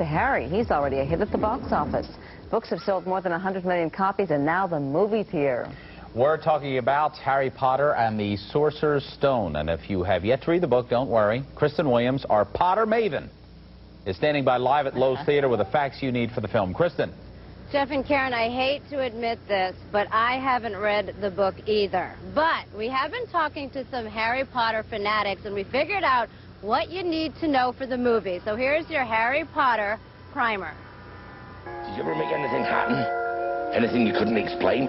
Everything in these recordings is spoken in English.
to Harry. He's already a hit at the box office. Books have sold more than 100 million copies, and now the movie's here. We're talking about Harry Potter and the Sorcerer's Stone. And if you have yet to read the book, don't worry. Kristen Williams, our Potter maven, is standing by live at Lowe's Theater with the facts you need for the film. Kristen. Jeff and Karen, I hate to admit this, but I haven't read the book either. But we have been talking to some Harry Potter fanatics, and we figured out what you need to know for the movie. So here's your Harry Potter primer. Did you ever make anything happen? Anything you couldn't explain?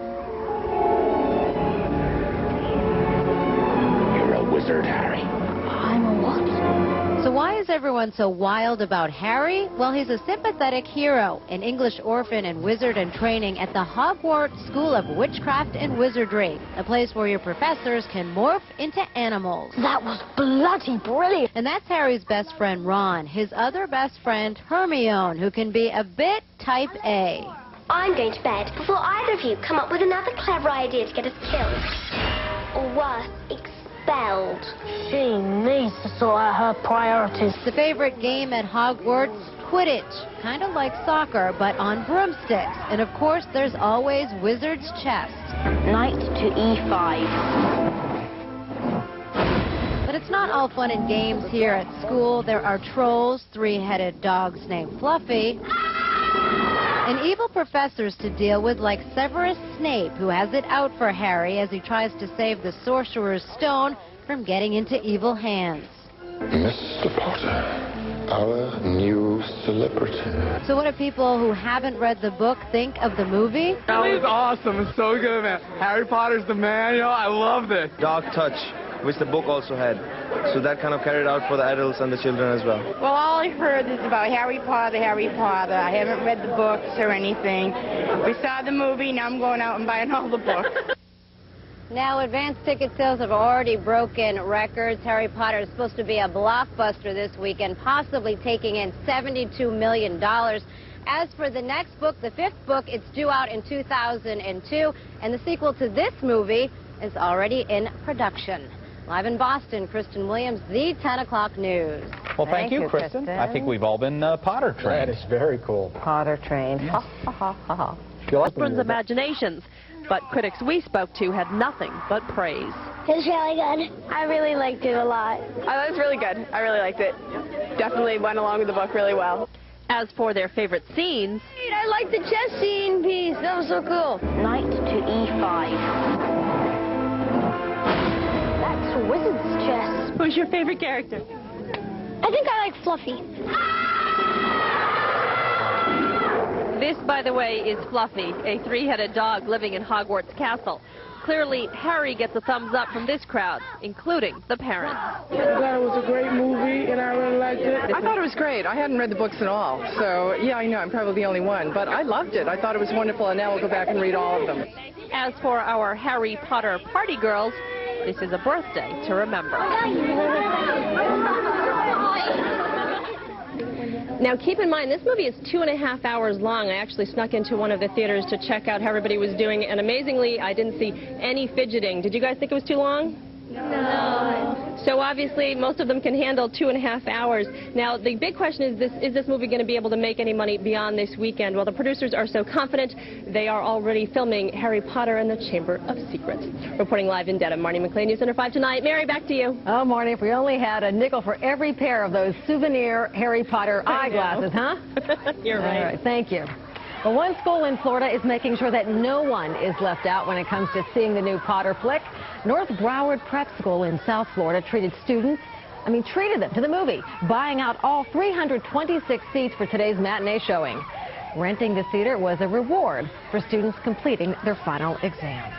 You're a wizard, Harry. I'm a what? So why is everyone so wild about Harry? Well, he's a sympathetic hero, an English orphan and wizard in training at the Hogwarts School of Witchcraft and Wizardry, a place where your professors can morph into animals. That was bloody brilliant. And that's Harry's best friend, Ron. His other best friend, Hermione, who can be a bit type A. I'm going to bed before either of you come up with another clever idea to get us killed. Or worse, expelled. She needs to sort out her priorities. The favorite game at Hogwarts, Quidditch. Kind of like soccer, but on broomsticks. And of course, there's always Wizard's Chess. Knight to e5. But it's not all fun and games here at school. There are trolls, three-headed dogs named Fluffy, and evil professors to deal with like Severus Snape, who has it out for Harry as he tries to save the Sorcerer's Stone from getting into evil hands. Mr. Potter, our new celebrity. So what do people who haven't read the book think of the movie? That was awesome. It's so good, man. Harry Potter's the man, you know. I love this. Dark touch, which the book also had. So that kind of carried out for the adults and the children as well. Well, all I heard is about Harry Potter, Harry Potter. I haven't read the books or anything. We saw the movie, now I'm going out and buying all the books. Now, advanced ticket sales have already broken records. Harry Potter is supposed to be a blockbuster this weekend, possibly taking in $72 million. As for the next book, the fifth book, it's due out in 2002, and the sequel to this movie is already in production. Live in Boston, Kristen Williams, the 10 o'clock news. Well, thank you, Kristen. I think we've all been Potter trained. That is very cool. Potter trained. Ha, ha, ha, ha, ha. Children's imaginations, but critics we spoke to had nothing but praise. It was really good. I really liked it a lot. I thought it was really good. I really liked it. Definitely went along with the book really well. As for their favorite scenes, I liked the chess scene piece. That was so cool. Knight to e5. That's Wizard's Chess. who's your favorite character? I think I like Fluffy. This, by the way, is Fluffy, a three-headed dog living in Hogwarts Castle. Clearly, Harry gets a thumbs up from this crowd, including the parents. I thought it was a great movie, and I really liked it. I thought it was great. I hadn't read the books at all, so yeah, I know, I'm probably the only one. But I loved it. I thought it was wonderful, and now we'll go back and read all of them. As for our Harry Potter party girls, this is a birthday to remember. Now, keep in mind, this movie is 2.5 hours long. I actually snuck into one of the theaters to check out how everybody was doing, and amazingly, I didn't see any fidgeting. Did you guys think it was too long? No. So obviously, most of them can handle 2.5 hours. Now, the big question is this movie going to be able to make any money beyond this weekend? Well, the producers are so confident, they are already filming Harry Potter and the Chamber of Secrets. Reporting live in Dedham, Marnie McLean, News Center 5 tonight. Mary, back to you. Oh, Marnie, if we only had a nickel for every pair of those souvenir Harry Potter eyeglasses, huh? You're right. All right, thank you. Well, one school in Florida is making sure that no one is left out when it comes to seeing the new Potter flick. North Broward Prep School in South Florida treated them to the movie, buying out all 326 seats for today's matinee showing. Renting the theater was a reward for students completing their final exams.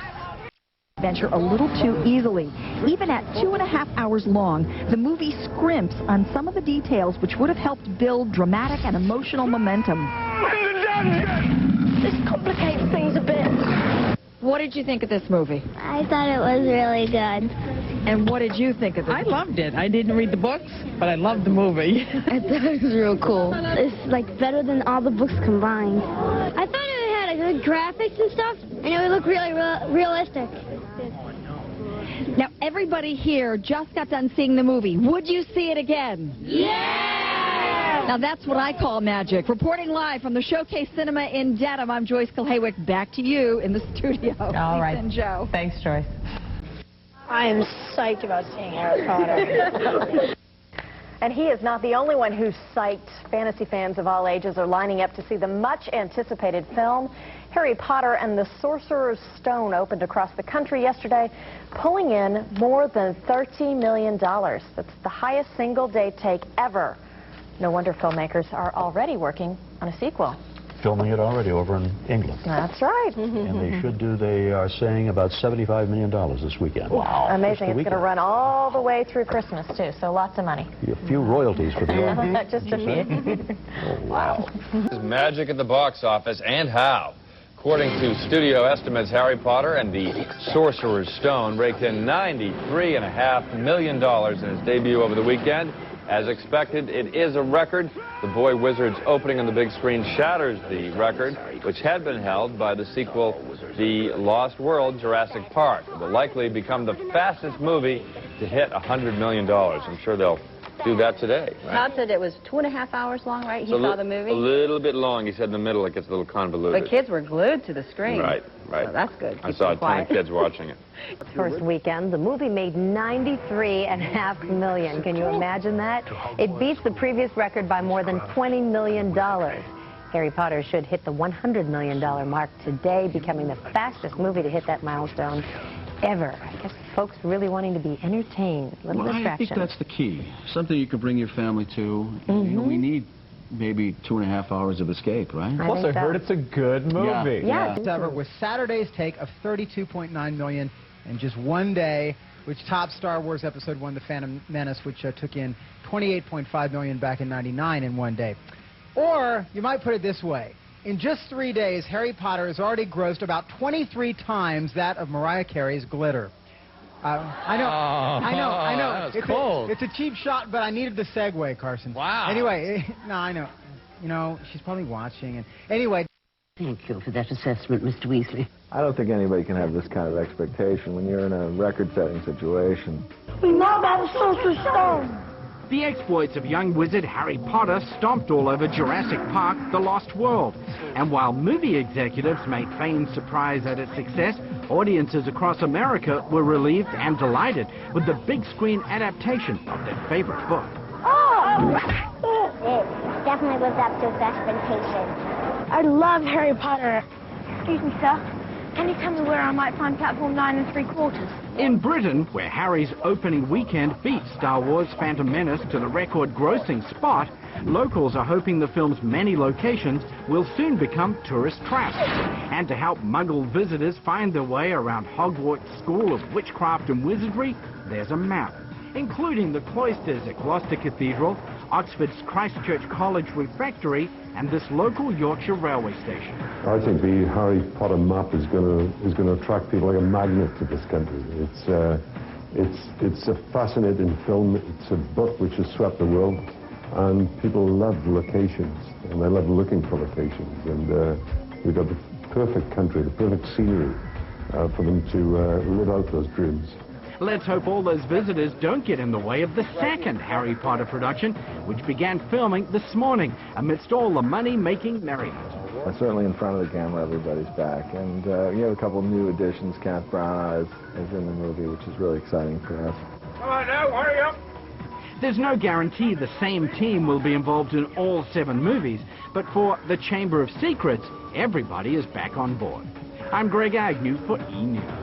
Venture a little too easily. Even at 2.5 hours long, the movie scrimps on some of the details which would have helped build dramatic and emotional momentum. This complicates things a bit. What did you think of this movie? I thought it was really good. And what did you think of it? I loved it. I didn't read the books, but I loved the movie. I thought it was real cool. It's like better than all the books combined. I thought it had a good graphics and stuff, and it would look really realistic. Now, everybody here just got done seeing the movie. Would you see it again? Yeah! Now that's what I call magic. Reporting live from the Showcase Cinema in Dedham, I'm Joyce Kilhaywick. Back to you in the studio. All right. And Joe. Thanks, Joyce. I am psyched about seeing Harry Potter. And he is not the only one who's psyched. Fantasy fans of all ages are lining up to see the much-anticipated film. Harry Potter and the Sorcerer's Stone opened across the country yesterday, pulling in more than $30 million. That's the highest single-day take ever. No wonder filmmakers are already working on a sequel. Filming it already over in England. That's right. And they should do, they are saying, about $75 million this weekend. Wow. Amazing. It's going to run all the way through Christmas, too, so lots of money. A few royalties for the Just a few. Oh, wow. There's magic at the box office, and how. According to studio estimates, Harry Potter and the Sorcerer's Stone raked in $93.5 million in its debut over the weekend. As expected, it is a record. The Boy Wizard's opening on the big screen shatters the record, which had been held by the sequel, The Lost World, Jurassic Park. It will likely become the fastest movie to hit $100 million. I'm sure they'll do that today. Right? Todd said it was 2.5 hours long, right? He saw the movie? A little bit long. He said in the middle it gets a little convoluted. The kids were glued to the screen. Right, right. So that's good. I saw a ton of kids watching it. First weekend, the movie made $93.5 million. Can you imagine that? It beats the previous record by more than $20 million. Harry Potter should hit the $100 million mark today, becoming the fastest movie to hit that milestone ever. I guess folks really wanting to be entertained. Little distraction. I think that's the key. Something you can bring your family to. You know, we need maybe 2.5 hours of escape, right? Plus, I heard it's a good movie. Yeah. Ever with Saturday's take of $32.9 million in just one day, which topped Star Wars Episode 1, The Phantom Menace, which took in $28.5 million back in '99 in one day. Or you might put it this way. In just 3 days, Harry Potter has already grossed about 23 times that of Mariah Carey's Glitter. I know. It's cold. It's a cheap shot, but I needed the segue, Carson. Wow. Anyway, no, I know. You know, she's probably watching. And anyway. Thank you for that assessment, Mr. Weasley. I don't think anybody can have this kind of expectation when you're in a record-setting situation. We know about the Sorcerer's Stone. The exploits of young wizard Harry Potter stomped all over Jurassic Park, The Lost World. And while movie executives made feigned surprise at its success, audiences across America were relieved and delighted with the big screen adaptation of their favorite book. It definitely lives up to its expectations. I love Harry Potter. Excuse me, sir. Can you tell me where I might find platform 9 3/4? In Britain, where Harry's opening weekend beat Star Wars Phantom Menace to the record-grossing spot, locals are hoping the film's many locations will soon become tourist traps. And to help Muggle visitors find their way around Hogwarts School of Witchcraft and Wizardry, there's a map, including the cloisters at Gloucester Cathedral, Oxford's Christ Church College Refectory, and this local Yorkshire railway station. I think the Harry Potter map is going to attract people like a magnet to this country. It's a fascinating film. It's a book which has swept the world, and people love locations, and they love looking for locations. And we've got the perfect country, the perfect scenery for them to live out those dreams. Let's hope all those visitors don't get in the way of the second Harry Potter production, which began filming this morning amidst all the money-making merriment. Certainly in front of the camera, everybody's back. And you have a couple of new additions. Kenneth Branagh is in the movie, which is really exciting for us. Come on now, hurry up! There's no guarantee the same team will be involved in all 7 movies, but for The Chamber of Secrets, everybody is back on board. I'm Greg Agnew for E! News.